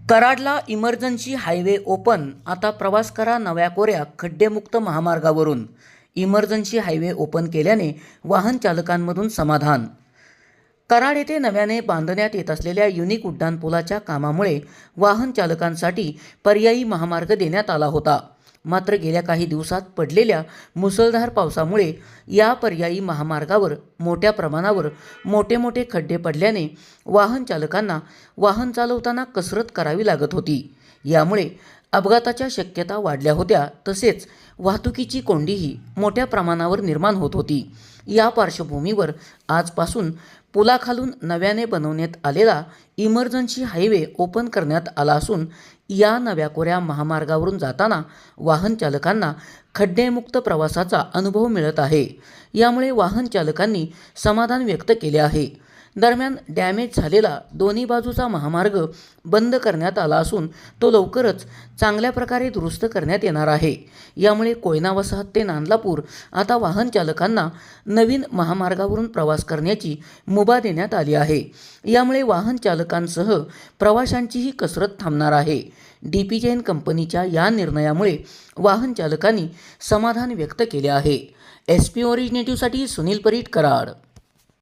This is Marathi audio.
कराडला इमर्जन्सी हायवे ओपन. आता प्रवास करा नव्या कोऱ्या खड्डेमुक्त महामार्गावरून. इमर्जन्सी हायवे ओपन केल्याने वाहन चालकांमधून समाधान. कराड येथे नव्याने बांधण्यात येत असलेल्या युनिक उड्डाणपुलाच्या कामामुळे वाहन चालकांसाठी पर्यायी महामार्ग देण्यात आला होता. मात्र गेल्या काही दिवसात पडलेल्या मुसळधार पावसामुळे या पर्यायी महामार्गावर मोठ्या प्रमाणावर मोठे खड्डे पडल्याने वाहन चालकांना वाहन चालवताना कसरत करावी लागत होती. यामुळे अपघाताच्या शक्यता वाढल्या होत्या. तसेच वाहतुकीची कोंडीही मोठ्या प्रमाणावर निर्माण होत होती. या पार्श्वभूमीवर आजपासून पुलाखालून नव्याने बनवण्यात आलेला इमर्जन्सी हायवे ओपन करण्यात आला असून या नव्या कोऱ्या महामार्गावरून जाताना वाहन चालकांना खड्डेमुक्त प्रवासाचा अनुभव मिळत आहे. यामुळे वाहन चालकांनी समाधान व्यक्त केले आहे. दरम्यान डॅमेज झालेला दोन्ही बाजूचा महामार्ग बंद करण्यात आला असून तो लवकरच चांगल्या प्रकारे दुरुस्त करण्यात येणार आहे. यामुळे कोयना वसाहत ते नांदलापूर आता वाहन चालकांना नवीन महामार्गावरून प्रवास करण्याची मुभा देण्यात आली आहे. यामुळे वाहन चालकांसह प्रवाशांचीही कसरत थांबणार आहे. DP जैन कंपनीच्या या निर्णयामुळे वाहन चालकांनी समाधान व्यक्त केले आहे. SP ओरिजिनेटिव्हसाठी सुनील परीट, कराड.